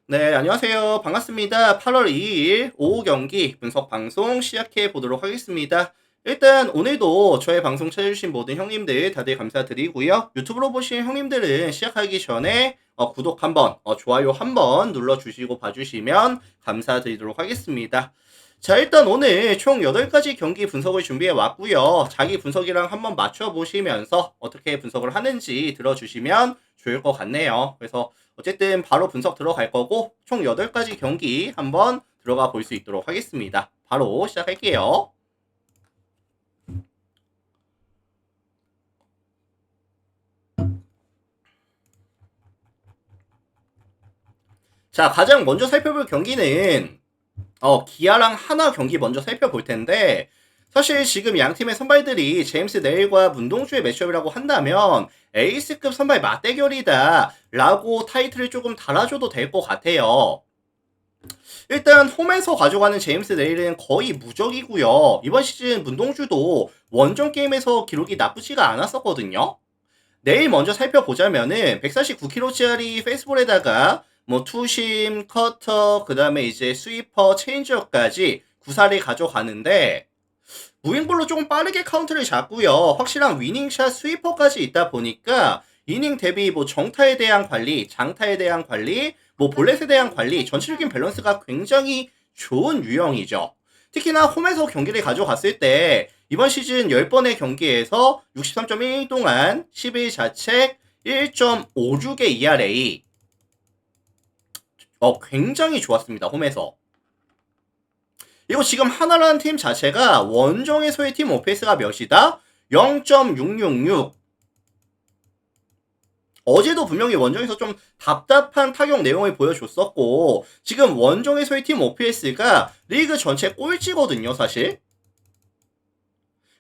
네, 안녕하세요. 반갑습니다. 8월 2일 오후 경기 분석 방송 시작해 보도록 하겠습니다. 일단 오늘도 저의 방송 찾아주신 모든 형님들 다들 감사드리고요. 유튜브로 보신 형님들은 시작하기 전에 구독 한번, 좋아요 한번 눌러주시고 봐주시면 감사드리도록 하겠습니다. 자, 일단 오늘 총 8가지 경기 분석을 준비해 왔고요. 자기 분석이랑 한번 맞춰보시면서 어떻게 분석을 하는지 들어주시면 좋을 것 같네요. 그래서 어쨌든 바로 분석 들어갈 거고 총 8가지 경기 한번 들어가 볼 수 있도록 하겠습니다. 바로 시작할게요. 자, 가장 먼저 살펴볼 경기는 기아랑 하나 경기 먼저 살펴볼 텐데 사실 지금 양 팀의 선발들이 제임스 네일과 문동주의 매치업이라고 한다면 에이스급 선발 맞대결이다 라고 타이틀을 조금 달아줘도 될 것 같아요. 일단 홈에서 가져가는 제임스 네일은 거의 무적이고요. 이번 시즌 문동주도 원정 게임에서 기록이 나쁘지가 않았었거든요. 내일 먼저 살펴보자면은 149kg짜리 페이스볼에다가 뭐 투심, 커터, 그 다음에 이제 스위퍼, 체인지업까지 구사를 가져가는데 무빙볼로 조금 빠르게 카운트를 잡고요. 확실한 위닝샷 스위퍼까지 있다 보니까 이닝 대비 뭐 정타에 대한 관리, 장타에 대한 관리, 뭐 볼넷에 대한 관리, 전체적인 밸런스가 굉장히 좋은 유형이죠. 특히나 홈에서 경기를 가져갔을 때 이번 시즌 10번의 경기에서 63.1 동안 11자책 1.56의 ERA 굉장히 좋았습니다. 홈에서. 이거 지금 하나라는 팀 자체가 원정에서의 팀 오페이스가 몇이다? 0.666. 어제도 분명히 원정에서 좀 답답한 타격 내용을 보여줬었고 지금 원정에서의 팀 OPS가 리그 전체 꼴찌거든요, 사실.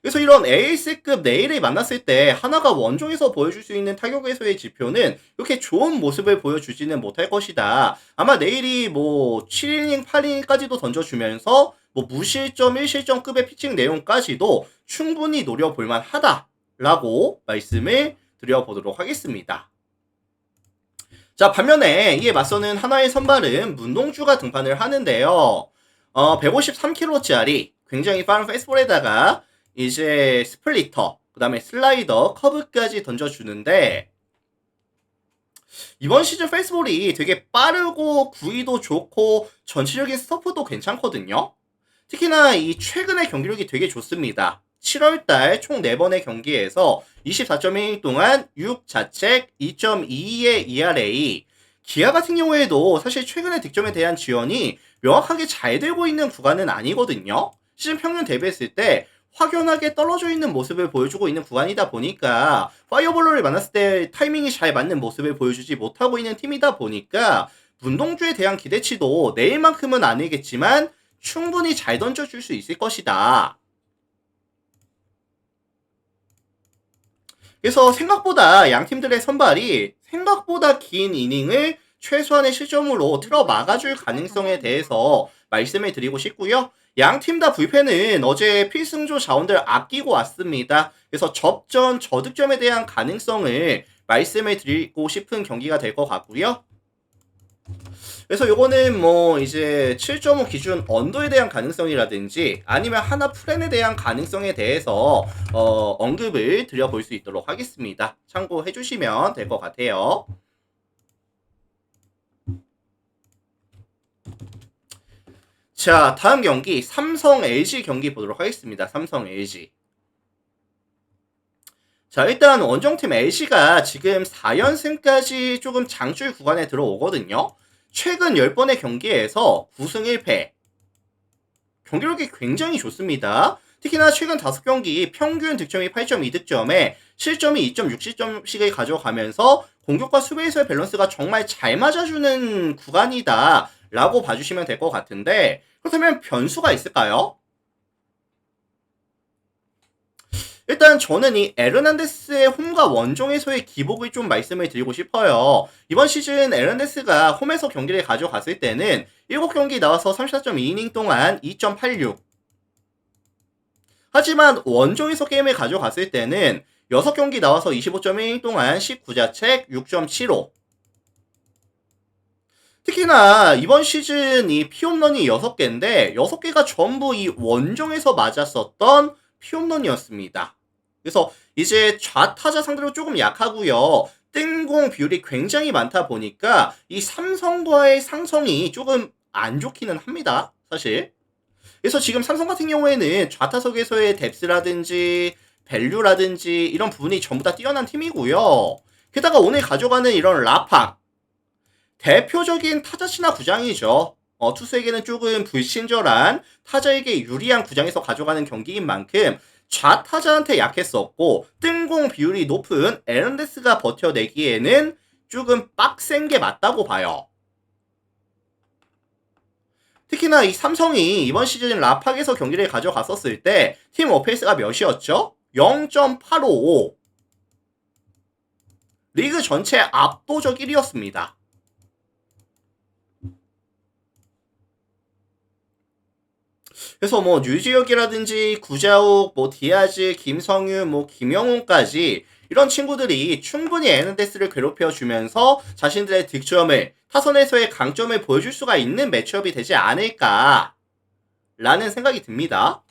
그래서 이런 에이스급 네일을 만났을 때 하나가 원정에서 보여줄 수 있는 타격에서의 지표는 이렇게 좋은 모습을 보여주지는 못할 것이다. 아마 네일이 뭐 7이닝, 8이닝까지도 던져주면서 뭐 무실점, 1실점급의 피칭 내용까지도 충분히 노려볼 만하다라고 말씀을 드려보도록 하겠습니다. 자, 반면에 이에 맞서는 하나의 선발은 문동주가 등판을 하는데요. 153kg짜리 굉장히 빠른 페이스볼에다가 이제 스플리터, 그 다음에 슬라이더, 커브까지 던져주는데 이번 시즌 페이스볼이 되게 빠르고 구위도 좋고 전체적인 스토프도 괜찮거든요. 특히나 이 최근의 경기력이 되게 좋습니다. 7월달 총 4번의 경기에서 24.1 동안 6자책 2.22의 ERA. 기아 같은 경우에도 사실 최근의 득점에 대한 지원이 명확하게 잘 되고 있는 구간은 아니거든요. 시즌 평균 대비했을 때 확연하게 떨어져 있는 모습을 보여주고 있는 구간이다 보니까 파이어볼로를 만났을 때 타이밍이 잘 맞는 모습을 보여주지 못하고 있는 팀이다 보니까 문동주에 대한 기대치도 내일만큼은 아니겠지만 충분히 잘 던져줄 수 있을 것이다. 그래서 생각보다 양 팀들의 선발이 생각보다 긴 이닝을 최소한의 실점으로 틀어 막아줄 가능성에 대해서 말씀을 드리고 싶고요. 양 팀 다 불펜은 어제 필승조 자원들 아끼고 왔습니다. 그래서 접전, 저득점에 대한 가능성을 말씀을 드리고 싶은 경기가 될 것 같고요. 그래서 요거는 뭐 이제 7.5 기준 언더에 대한 가능성이라든지 아니면 하나 플랜에 대한 가능성에 대해서 언급을 드려볼 수 있도록 하겠습니다. 참고해 주시면 될 것 같아요. 자, 다음 경기 삼성 LG 경기 보도록 하겠습니다. 삼성 LG. 자, 일단 원정팀 LG가 지금 4연승까지 조금 장줄 구간에 들어오거든요. 최근 10번의 경기에서 9승 1패. 경기력이 굉장히 좋습니다. 특히나 최근 5경기 평균 득점이 8.2득점에 실점이 2.6실점씩을 가져가면서 공격과 수비에서의 밸런스가 정말 잘 맞아주는 구간이다 라고 봐주시면 될 것 같은데 그렇다면 변수가 있을까요? 일단 저는 이 에르난데스의 홈과 원정에서의 기복을 좀 말씀을 드리고 싶어요. 이번 시즌 에르난데스가 홈에서 경기를 가져갔을 때는 7경기 나와서 34.2이닝 동안 2.86. 하지만 원정에서 게임을 가져갔을 때는 6경기 나와서 25.1이닝 동안 19자책 6.75. 특히나 이번 시즌 이 피홈런이 6개인데 6개가 전부 이 원정에서 맞았었던 피홈런이었습니다. 그래서 이제 좌타자 상대로 조금 약하고요. 뜬공 비율이 굉장히 많다 보니까 이 삼성과의 상성이 조금 안 좋기는 합니다. 사실. 그래서 지금 삼성 같은 경우에는 좌타석에서의 뎁스라든지 밸류라든지 이런 부분이 전부 다 뛰어난 팀이고요. 게다가 오늘 가져가는 이런 라팡 대표적인 타자 친화 구장이죠. 투수에게는 조금 불친절한 타자에게 유리한 구장에서 가져가는 경기인 만큼 좌타자한테 약했었고 뜬공 비율이 높은 에런데스가 버텨내기에는 조금 빡센 게 맞다고 봐요. 특히나 이 삼성이 이번 시즌 라팍에서 경기를 가져갔었을 때 팀 어페이스가 몇이었죠? 0.855. 리그 전체 압도적 1위였습니다. 그래서 뭐 류지혁이라든지 구자욱, 뭐 디아즈, 김성윤, 뭐 김영훈까지 이런 친구들이 충분히 에너데스를 괴롭혀 주면서 자신들의 득점을 타선에서의 강점을 보여줄 수가 있는 매치업이 되지 않을까 라는 생각이 듭니다.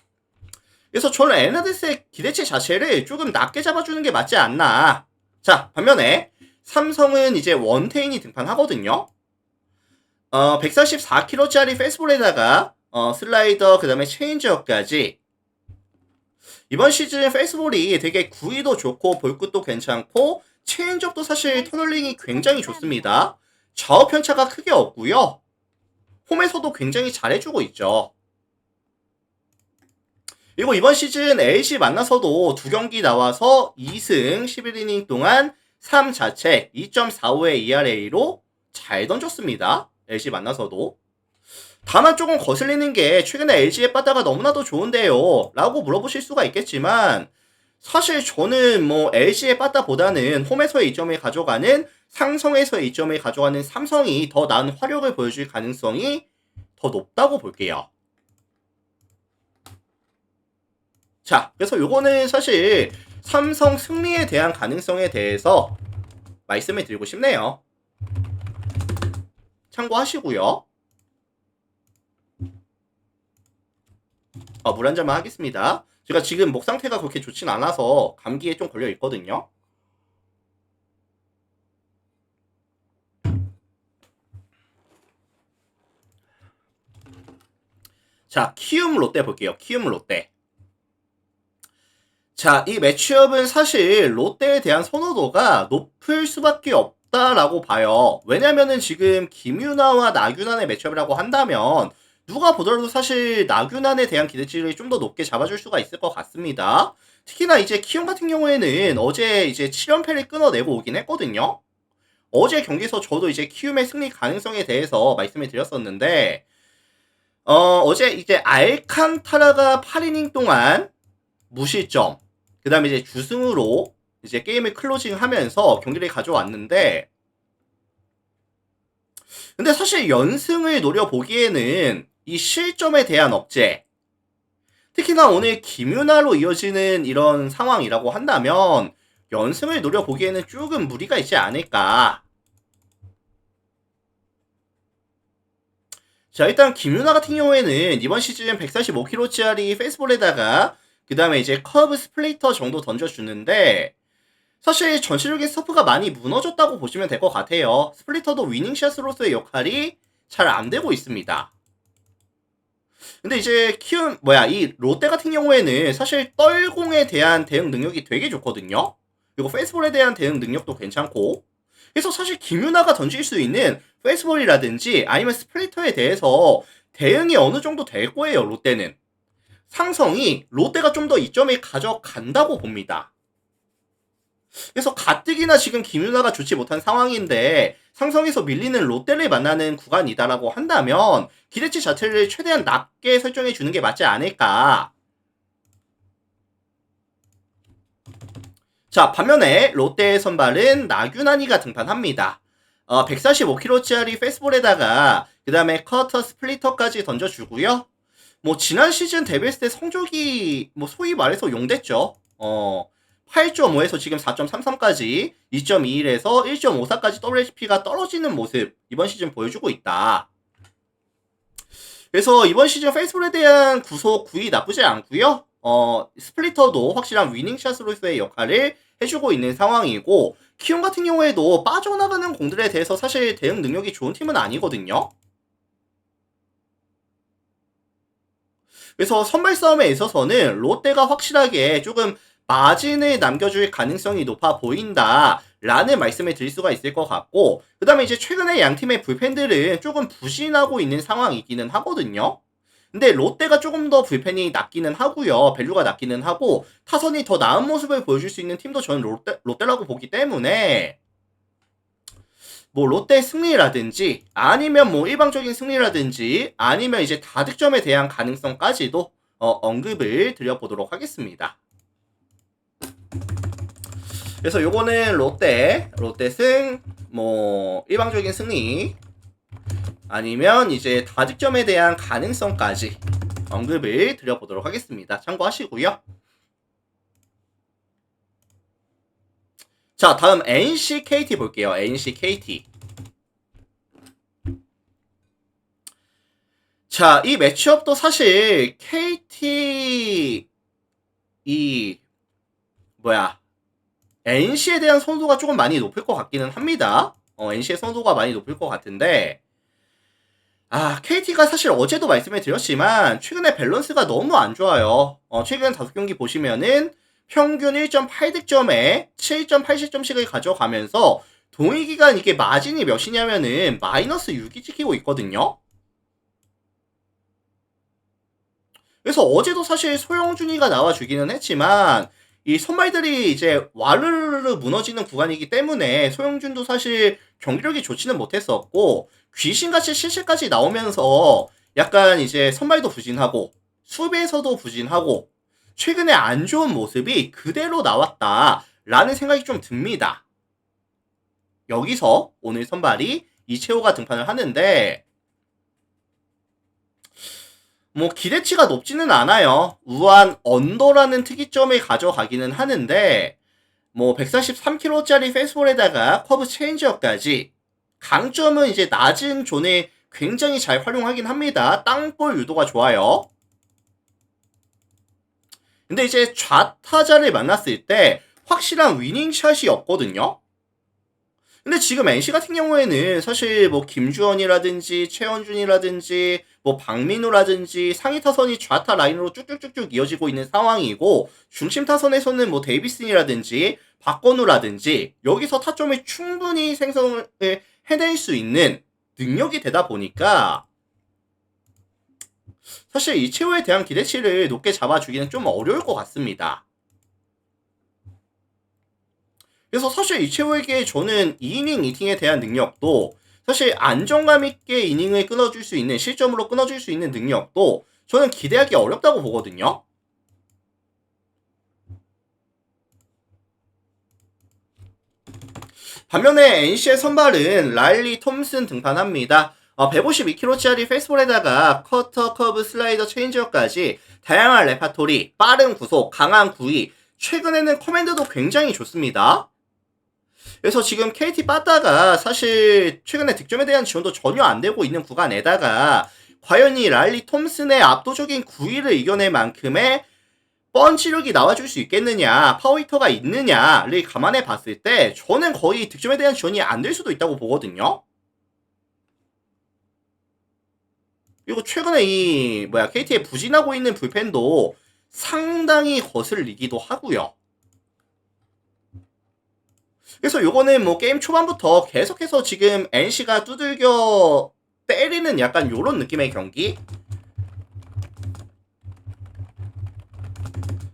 그래서 저는 에너데스의 기대치 자체를 조금 낮게 잡아주는 게 맞지 않나. 자, 반면에 삼성은 이제 원태인이 등판하거든요. 144kg짜리 페이스볼에다가 슬라이더 그 다음에 체인지업까지 이번 시즌 페이스볼이 되게 구위도 좋고 볼끝도 괜찮고 체인지업도 사실 터널링이 굉장히 좋습니다. 좌우 편차가 크게 없고요. 홈에서도 굉장히 잘해주고 있죠. 그리고 이번 시즌 LG 만나서도 2경기 나와서 2승 11이닝 동안 3자책 2.45의 ERA로 잘 던졌습니다. LG 만나서도. 다만 조금 거슬리는 게 최근에 LG의 빠따가 너무나도 좋은데요 라고 물어보실 수가 있겠지만 사실 저는 뭐 LG의 빠따보다는 홈에서의 이점을 가져가는 상성에서의 이점을 가져가는 삼성이 더 나은 화력을 보여줄 가능성이 더 높다고 볼게요. 자, 그래서 요거는 사실 삼성 승리에 대한 가능성에 대해서 말씀을 드리고 싶네요. 참고하시고요. 물 한 잔만 하겠습니다. 제가 지금 목 상태가 그렇게 좋진 않아서 감기에 좀 걸려 있거든요. 자, 키움 롯데 볼게요. 키움 롯데. 자, 이 매치업은 사실 롯데에 대한 선호도가 높을 수밖에 없다라고 봐요. 왜냐면은 지금 김유나와 나균환의 매치업이라고 한다면 누가 보더라도 사실 나균환에 대한 기대치를 좀 더 높게 잡아줄 수가 있을 것 같습니다. 특히나 이제 키움 같은 경우에는 어제 이제 7연패를 끊어내고 오긴 했거든요. 어제 경기에서 저도 이제 키움의 승리 가능성에 대해서 말씀을 드렸었는데 어제 이제 알칸타라가 8이닝 동안 무실점 그 다음에 이제 주승으로 이제 게임을 클로징 하면서 경기를 가져왔는데 근데 사실 연승을 노려보기에는 이 실점에 대한 억제 특히나 오늘 김윤아로 이어지는 이런 상황이라고 한다면 연승을 노려보기에는 조금 무리가 있지 않을까. 자, 일단 김윤아 같은 경우에는 이번 시즌 145kg짜리 페이스볼에다가 그 다음에 이제 커브 스플리터 정도 던져주는데 사실 전체적인 스토프가 많이 무너졌다고 보시면 될 것 같아요. 스플리터도 위닝샷으로서의 역할이 잘 안 되고 있습니다. 근데 이제 이 롯데 같은 경우에는 사실 떨공에 대한 대응 능력이 되게 좋거든요. 그리고 페이스볼에 대한 대응 능력도 괜찮고 그래서 사실 김윤아가 던질 수 있는 페이스볼이라든지 아니면 스플리터에 대해서 대응이 어느 정도 될 거예요. 롯데는. 상성이 롯데가 좀 더 이점을 가져간다고 봅니다. 그래서 가뜩이나 지금 김윤아가 좋지 못한 상황인데 상성에서 밀리는 롯데를 만나는 구간이다라고 한다면 기대치 자체를 최대한 낮게 설정해 주는 게 맞지 않을까. 자, 반면에 롯데의 선발은 나균환이가 등판합니다. 145kg짜리 페이스볼에다가 그 다음에 커터 스플리터까지 던져주고요. 뭐 지난 시즌 데뷔했을 때 성적이 뭐 소위 말해서 용됐죠. 8.5에서 지금 4.33까지 2.21에서 1.54까지 WHP가 떨어지는 모습 이번 시즌 보여주고 있다. 그래서 이번 시즌 페이스볼에 대한 구속 구위 나쁘지 않고요. 스플리터도 확실한 위닝샷으로서의 역할을 해주고 있는 상황이고, 키움 같은 경우에도 빠져나가는 공들에 대해서 사실 대응 능력이 좋은 팀은 아니거든요. 그래서 선발 싸움에 있어서는 롯데가 확실하게 조금 마진을 남겨줄 가능성이 높아 보인다 라는 말씀을 드릴 수가 있을 것 같고, 그 다음에 이제 최근에 양팀의 불펜들은 조금 부진하고 있는 상황이기는 하거든요. 근데 롯데가 조금 더 불펜이 낮기는 하고요. 밸류가 낮기는 하고, 타선이 더 나은 모습을 보여줄 수 있는 팀도 저는 롯데라고 보기 때문에, 뭐 롯데 승리라든지 아니면 뭐 일방적인 승리라든지 아니면 이제 다득점에 대한 가능성까지도 언급을 드려보도록 하겠습니다. 그래서 요거는 롯데 승, 뭐 일방적인 승리 아니면 이제 다득점에 대한 가능성까지 언급을 드려보도록 하겠습니다. 참고하시고요. 자, 다음 NC KT 볼게요. NC KT. 자, 이 매치업도 사실 KT NC에 대한 선호도가 조금 많이 높을 것 같기는 합니다. NC의 선호도가 많이 높을 것 같은데, KT가 사실 어제도 말씀을 드렸지만 최근에 밸런스가 너무 안 좋아요. 최근 5경기 보시면은 평균 1.8득점에 7.8실점씩을 가져가면서 동일기간 이게 마진이 몇이냐면은 마이너스 6이 찍히고 있거든요. 그래서 어제도 사실 소영준이가 나와주기는 했지만 이 선발들이 이제 와르르 무너지는 구간이기 때문에 소영준도 사실 경기력이 좋지는 못했었고, 귀신같이 실책까지 나오면서 약간 이제 선발도 부진하고 수비에서도 부진하고 최근에 안 좋은 모습이 그대로 나왔다라는 생각이 좀 듭니다. 여기서 오늘 선발이 이채호가 등판을 하는데, 뭐 기대치가 높지는 않아요. 우한 언더라는 특이점을 가져가기는 하는데, 뭐 143kg짜리 페이스볼에다가 커브 체인지업까지, 강점은 이제 낮은 존에 굉장히 잘 활용하긴 합니다. 땅볼 유도가 좋아요. 근데 이제 좌타자를 만났을 때 확실한 위닝샷이 없거든요. 근데 지금 NC 같은 경우에는 사실 뭐 김주원이라든지 최원준이라든지 뭐 박민우라든지 상위 타선이 좌타 라인으로 쭉쭉쭉쭉 이어지고 있는 상황이고, 중심 타선에서는 뭐 데이비슨이라든지 박건우라든지 여기서 타점을 충분히 생성을 해낼 수 있는 능력이 되다 보니까 사실 이채호에 대한 기대치를 높게 잡아주기는 좀 어려울 것 같습니다. 그래서 사실 이채호에게 저는 2이닝 2팅에 대한 능력도, 사실 안정감 있게 이닝을 끊어줄 수 있는, 실점으로 끊어줄 수 있는 능력도 저는 기대하기 어렵다고 보거든요. 반면에 NC의 선발은 라일리 톰슨 등판합니다. 152kg짜리 페이스볼에다가 커터, 커브, 슬라이더, 체인지업까지 다양한 레파토리, 빠른 구속, 강한 구위, 최근에는 커맨드도 굉장히 좋습니다. 그래서 지금 KT 빠따가 사실 최근에 득점에 대한 지원도 전혀 안 되고 있는 구간에다가 과연 이 랄리 톰슨의 압도적인 구위를 이겨낼 만큼의 펀치력이 나와줄 수 있겠느냐, 파워히터가 있느냐를 감안해 봤을 때 저는 거의 득점에 대한 지원이 안 될 수도 있다고 보거든요. 그리고 최근에 KT에 부진하고 있는 불펜도 상당히 거슬리기도 하고요. 그래서 요거는 뭐 게임 초반부터 계속해서 지금 NC가 두들겨 때리는 약간 요런 느낌의 경기.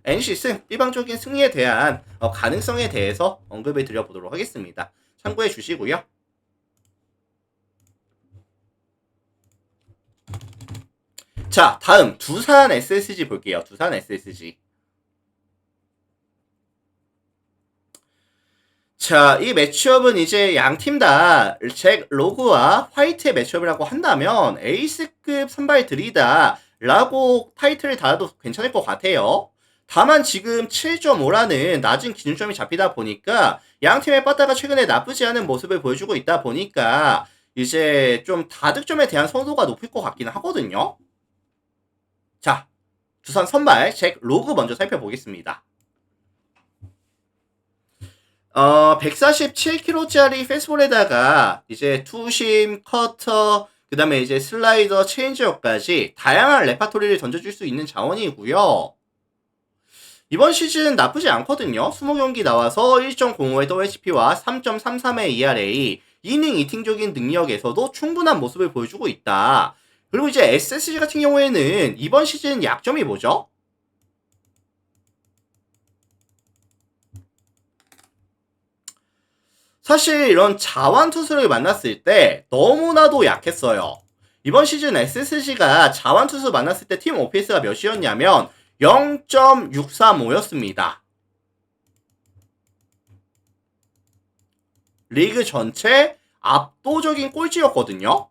NC 승, 일방적인 승리에 대한 가능성에 대해서 언급을 드려보도록 하겠습니다. 참고해 주시고요. 자, 다음 두산 SSG 볼게요. 두산 SSG. 자, 이 매치업은 이제 양팀 다 잭 로그와 화이트의 매치업이라고 한다면 에이스급 선발들이다 라고 타이틀을 달아도 괜찮을 것 같아요. 다만 지금 7.5라는 낮은 기준점이 잡히다 보니까 양 팀의 빠따가 최근에 나쁘지 않은 모습을 보여주고 있다 보니까 이제 좀 다득점에 대한 선호도가 높을 것 같기는 하거든요. 자, 두산 선발 잭 로그 먼저 살펴보겠습니다. 147kg짜리 페스볼에다가 이제 투심, 커터, 그 다음에 이제 슬라이더, 체인지업까지 다양한 레파토리를 던져줄 수 있는 자원이고요. 이번 시즌 나쁘지 않거든요. 20경기 나와서 1.05의 WHP와 3.33의 ERA, 이닝 이팅적인 능력에서도 충분한 모습을 보여주고 있다. 그리고 이제 SSG 같은 경우에는 이번 시즌 약점이 뭐죠? 사실 이런 자완 투수를 만났을 때 너무나도 약했어요. 이번 시즌 SSG가 자완 투수 만났을 때 팀 OPS가 몇이었냐면 0.635였습니다. 리그 전체 압도적인 꼴찌였거든요.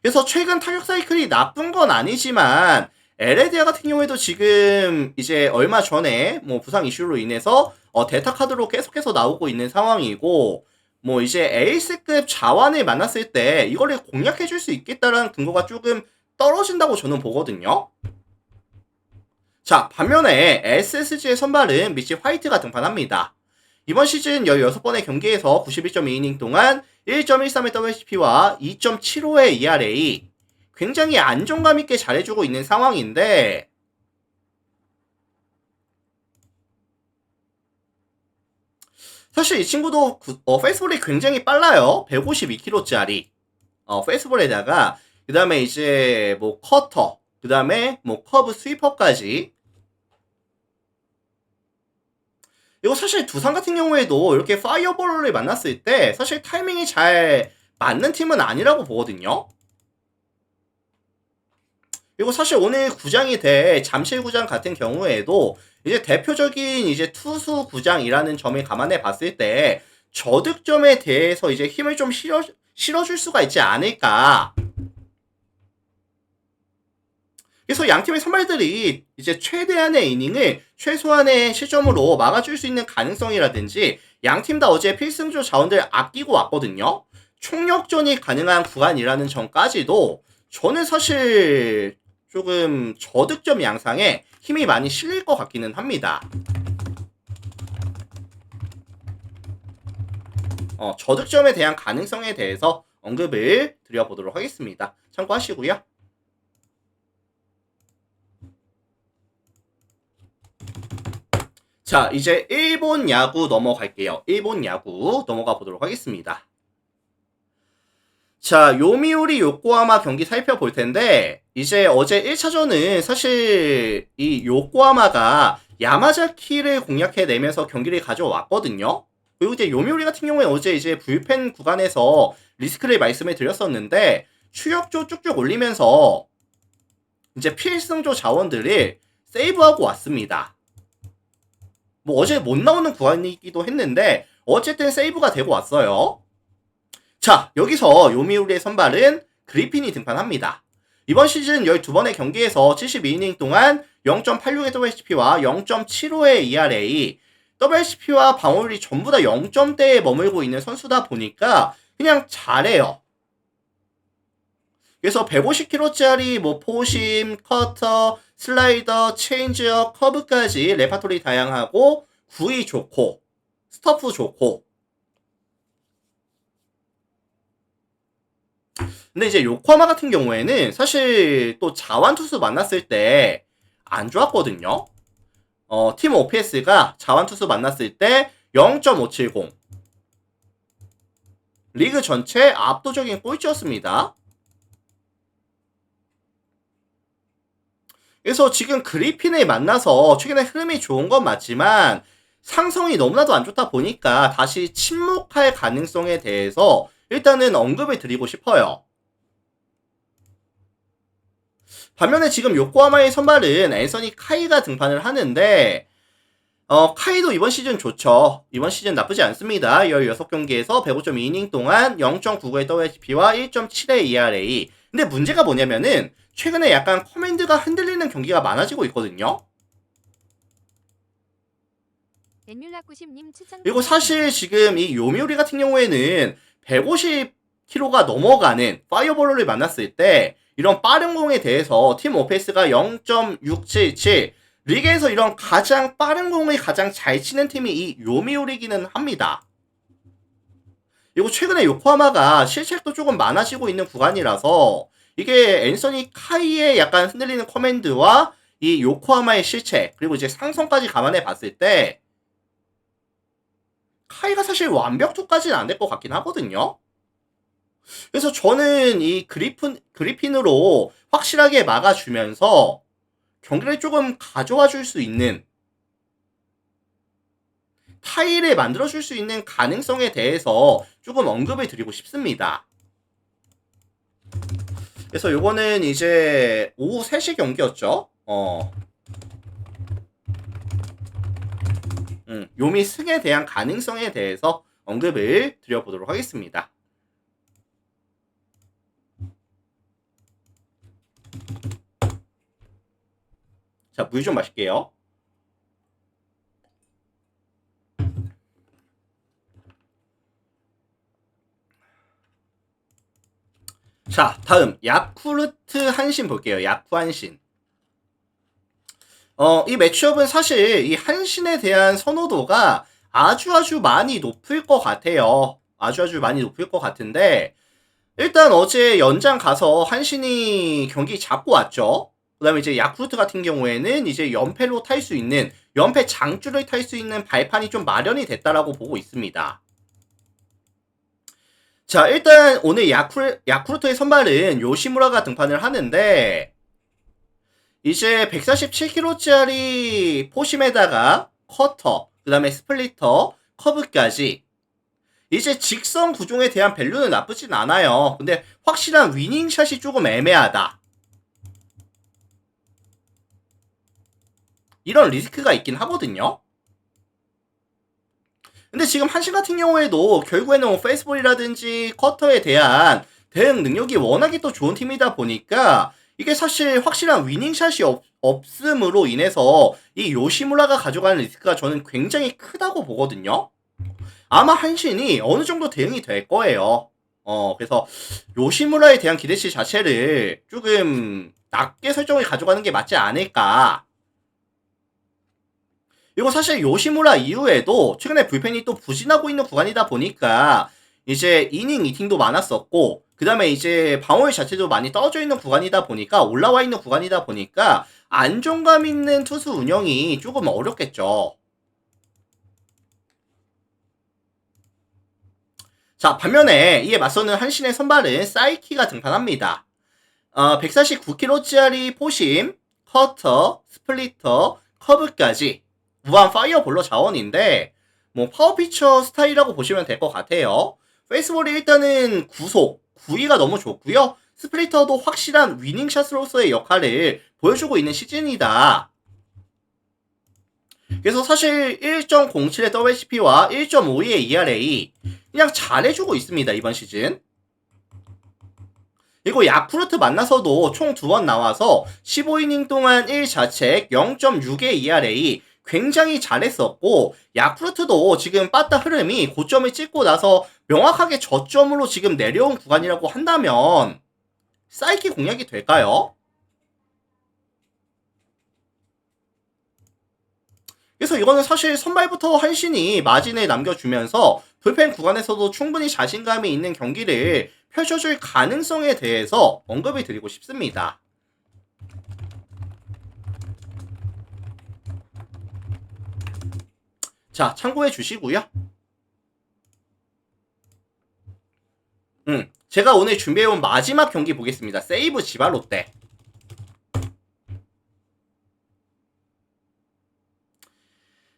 그래서 최근 타격 사이클이 나쁜 건 아니지만 에레디아 같은 경우에도 지금 이제 얼마 전에 뭐 부상 이슈로 인해서 데타 카드로 계속해서 나오고 있는 상황이고, 뭐 이제 에이스급 자완을 만났을 때 이거를 공략해줄 수 있겠다라는 근거가 조금 떨어진다고 저는 보거든요. 자, 반면에 SSG의 선발은 미치 화이트가 등판합니다. 이번 시즌 16번의 경기에서 91.2이닝 동안 1.13의 WHP와 2.75의 ERA, 굉장히 안정감 있게 잘해주고 있는 상황인데, 사실 이 친구도 페이스볼이 굉장히 빨라요. 152kg짜리 페이스볼에다가 그 다음에 이제 뭐 커터, 그 다음에 뭐 커브 스위퍼까지. 이거 사실 두산 같은 경우에도 이렇게 파이어볼을 만났을 때 사실 타이밍이 잘 맞는 팀은 아니라고 보거든요. 그리고 사실 오늘 구장이 돼 잠실 구장 같은 경우에도 이제 대표적인 이제 투수 구장이라는 점을 감안해 봤을 때 저득점에 대해서 이제 힘을 좀 실어줄 수가 있지 않을까. 그래서 양팀의 선발들이 이제 최대한의 이닝을 최소한의 실점으로 막아줄 수 있는 가능성이라든지, 양팀 다 어제 필승조 자원들 아끼고 왔거든요. 총력전이 가능한 구간이라는 점까지도 저는 사실 조금 저득점 양상에 힘이 많이 실릴 것 같기는 합니다. 저득점에 대한 가능성에 대해서 언급을 드려보도록 하겠습니다. 참고하시고요. 자, 이제 일본 야구 넘어갈게요. 일본 야구 넘어가 보도록 하겠습니다. 자, 요미우리 요코하마 경기 살펴볼 텐데, 이제 어제 1차전은 사실 이 요코하마가 야마자키를 공략해내면서 경기를 가져왔거든요. 그리고 이제 요미우리 같은 경우에 어제 이제 불펜 구간에서 리스크를 말씀을 드렸었는데, 추격조 쭉쭉 올리면서 이제 필승조 자원들을 세이브하고 왔습니다. 뭐 어제 못 나오는 구간이기도 했는데 어쨌든 세이브가 되고 왔어요. 자, 여기서 요미우리의 선발은 그리핀이 등판합니다. 이번 시즌 12번의 경기에서 72이닝 동안 0.86의 WHP와 0.75의 ERA, WHP와 방어율이 전부 다 0점대에 머물고 있는 선수다 보니까 그냥 잘해요. 그래서 150kg짜리 뭐 포심, 커터, 슬라이더, 체인지업, 커브까지 레파토리 다양하고 구위 좋고 스터프 좋고. 근데 이제 요코하마 같은 경우에는 사실 또 자완투수 만났을 때 안 좋았거든요. 팀 OPS가 자완투수 만났을 때 0.570, 리그 전체 압도적인 꼴찌였습니다. 그래서 지금 그리핀을 만나서 최근에 흐름이 좋은 건 맞지만 상성이 너무나도 안 좋다 보니까 다시 침묵할 가능성에 대해서 일단은 언급을 드리고 싶어요. 반면에 지금 요코하마의 선발은 앤서니 카이가 등판을 하는데, 카이도 이번 시즌 좋죠. 이번 시즌 나쁘지 않습니다. 16경기에서 105.2이닝 동안 0.99의 WHP와 1.7의 ERA. 근데 문제가 뭐냐면은 최근에 약간 커맨드가 흔들리는 경기가 많아지고 있거든요. 그리고 사실 지금 이 요미우리 같은 경우에는 150km가 넘어가는 파이어볼을 만났을 때 이런 빠른 공에 대해서 팀 오페스가 0.677, 리그에서 이런 가장 빠른 공을 가장 잘 치는 팀이 이 요미우리기는 합니다. 그리고 최근에 요코하마가 실책도 조금 많아지고 있는 구간이라서 이게 앤서니 카이의 약간 흔들리는 커맨드와 이 요코하마의 실책, 그리고 이제 상성까지 감안해 봤을 때 카이가 사실 완벽투까지는 안 될 것 같긴 하거든요. 그래서 저는 이 그리핀으로 확실하게 막아주면서 경기를 조금 가져와 줄 수 있는, 타일을 만들어줄 수 있는 가능성에 대해서 조금 언급을 드리고 싶습니다. 그래서 요거는 이제 오후 3시 경기였죠. 요미 승에 대한 가능성에 대해서 언급을 드려보도록 하겠습니다. 자, 물 좀 마실게요. 자, 다음 야쿠르트 한신 볼게요. 야쿠 한신. 이 매치업은 사실 이 한신에 대한 선호도가 아주 많이 높을 것 같아요. 아주 많이 높을 것 같은데, 일단 어제 연장 가서 한신이 경기 잡고 왔죠. 그 다음에 이제 야쿠르트 같은 경우에는 이제 연패로 탈 수 있는, 연패 장줄을 탈 수 있는 발판이 좀 마련이 됐다라고 보고 있습니다. 자, 일단 오늘 야쿠르트의 선발은 요시무라가 등판을 하는데, 이제 147kg짜리 포심에다가 커터, 그 다음에 스플리터, 커브까지 이제 직선 구종에 대한 밸류는 나쁘진 않아요. 근데 확실한 위닝샷이 조금 애매하다. 이런 리스크가 있긴 하거든요. 근데 지금 한신 같은 경우에도 결국에는 뭐 페이스볼이라든지 커터에 대한 대응 능력이 워낙에 또 좋은 팀이다 보니까 이게 사실 확실한 위닝샷이 없음으로 인해서 이 요시무라가 가져가는 리스크가 저는 굉장히 크다고 보거든요. 아마 한신이 어느 정도 대응이 될 거예요. 그래서 요시무라에 대한 기대치 자체를 조금 낮게 설정을 가져가는 게 맞지 않을까. 그리고 사실 요시무라 이후에도 최근에 불펜이 또 부진하고 있는 구간이다 보니까 이제 이닝 이팅도 많았었고, 그 다음에 이제 방어율 자체도 많이 떨어져 있는 구간이다 보니까, 올라와 있는 구간이다 보니까 안정감 있는 투수 운영이 조금 어렵겠죠. 자, 반면에 이에 맞서는 한신의 선발은 사이키가 등판합니다. 149kg짜리 포심, 커터, 스플리터, 커브까지 무한 파이어볼러 자원인데 뭐 파워피처 스타일이라고 보시면 될 것 같아요. 페이스볼이 일단은 구속, 구위가 너무 좋고요. 스플리터도 확실한 위닝샷으로서의 역할을 보여주고 있는 시즌이다. 그래서 사실 1.07의 WHP와 1.52의 ERA 그냥 잘해주고 있습니다, 이번 시즌. 그리고 야쿠르트 만나서도 총 2번 나와서 15이닝 동안 1자책 0.6의 ERA 굉장히 잘했었고, 야쿠르트도 지금 빠따 흐름이 고점을 찍고 나서 명확하게 저점으로 지금 내려온 구간이라고 한다면 사이키 공략이 될까요? 그래서 이거는 사실 선발부터 한신이 마진을 남겨주면서 불펜 구간에서도 충분히 자신감이 있는 경기를 펼쳐줄 가능성에 대해서 언급을 드리고 싶습니다. 자, 참고해 주시고요. 제가 오늘 준비해온 마지막 경기 보겠습니다. 세이브 지바 롯데.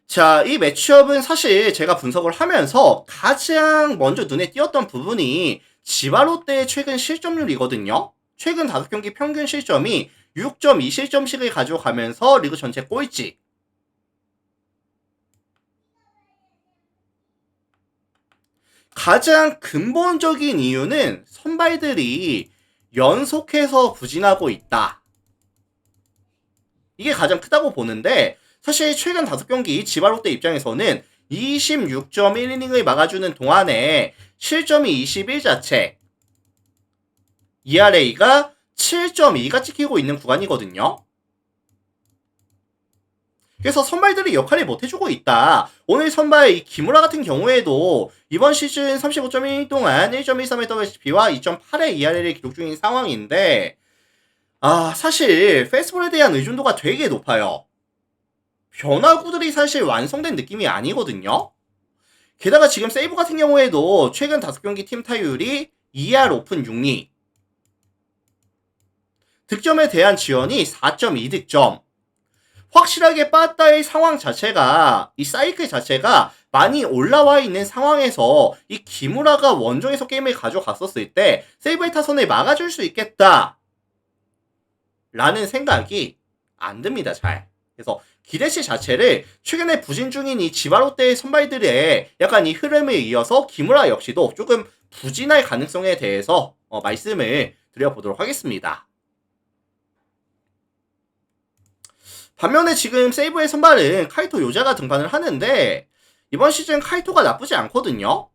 자, 이 매치업은 사실 제가 분석을 하면서 가장 먼저 눈에 띄었던 부분이 지바 롯데의 최근 실점률이거든요. 최근 5경기 평균 실점이 6.2실점씩을 가져가면서 리그 전체 꼴찌. 가장 근본적인 이유는 선발들이 연속해서 부진하고 있다. 이게 가장 크다고 보는데 사실 최근 5경기 지바 롯데 입장에서는 26.1이닝을 막아주는 동안에 실점이 21자체, ERA가 7.2가 찍히고 있는 구간이거든요. 그래서 선발들이 역할을 못해주고 있다. 오늘 선발 이 기무라 같은 경우에도 이번 시즌 35.1인 동안 1.13의 WHP와 2.8의 ERA를 기록 중인 상황인데 사실 페스티벌에 대한 의존도가 되게 높아요. 변화구들이 사실 완성된 느낌이 아니거든요. 게다가 지금 세이브 같은 경우에도 최근 5경기 팀 타율이 2할 오픈 6리, 득점에 대한 지원이 4.2득점. 확실하게 빠따의 상황 자체가, 이 사이클 자체가 많이 올라와 있는 상황에서 이 기무라가 원정에서 게임을 가져갔었을 때 세이브의 타선을 막아줄 수 있겠다 라는 생각이 안 듭니다. 잘. 그래서 기대치 자체를 최근에 부진 중인 이 지바 롯데의 선발들의 약간 이 흐름에 이어서 기무라 역시도 조금 부진할 가능성에 대해서 말씀을 드려보도록 하겠습니다. 반면에 지금 세이브의 선발은 카이토 요자가 등판을 하는데 이번 시즌 카이토가 나쁘지 않거든요.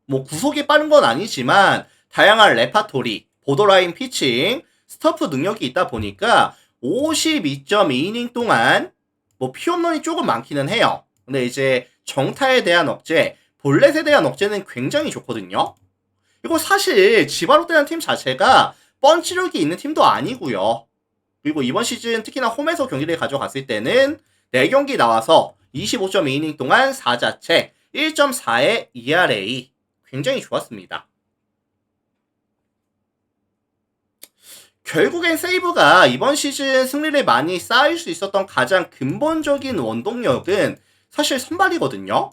뭐 구속이 빠른 건 아니지만 다양한 레파토리, 보더라인 피칭, 스터프 능력이 있다 보니까 52.2이닝 동안 뭐 피홈런이 조금 많기는 해요. 근데 이제 정타에 대한 억제, 볼넷에 대한 억제는 굉장히 좋거든요. 이거 사실 지바 롯데라는 팀 자체가 펀치력이 있는 팀도 아니고요. 그리고 이번 시즌 특히나 홈에서 경기를 가져갔을 때는 4경기 나와서 25.2이닝 동안 4자책 1.4의 ERA 굉장히 좋았습니다. 결국엔 세이브가 이번 시즌 승리를 많이 쌓을 수 있었던 가장 근본적인 원동력은 사실 선발이거든요.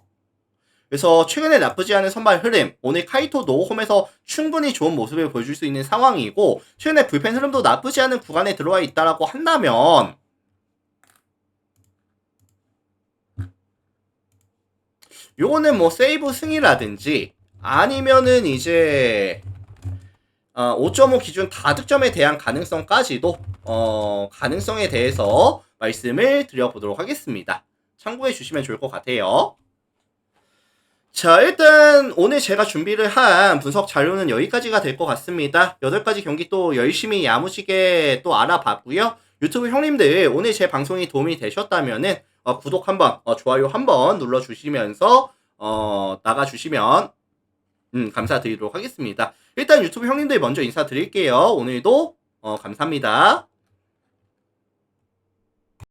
그래서 최근에 나쁘지 않은 선발 흐름, 오늘 카이토도 홈에서 충분히 좋은 모습을 보여줄 수 있는 상황이고 최근에 불펜 흐름도 나쁘지 않은 구간에 들어와 있다라고 한다면 요거는 뭐 세이브 승이라든지 아니면은 이제 5.5 기준 다득점에 대한 가능성까지도 가능성에 대해서 말씀을 드려보도록 하겠습니다. 참고해 주시면 좋을 것 같아요. 자, 일단 오늘 제가 준비를 한 분석 자료는 여기까지가 될 것 같습니다. 8가지 경기 또 열심히 야무지게 또 알아봤고요. 유튜브 형님들 오늘 제 방송이 도움이 되셨다면은 구독 한번, 좋아요 한번 눌러주시면서 나가주시면 감사드리도록 하겠습니다. 일단 유튜브 형님들 먼저 인사드릴게요. 오늘도 감사합니다.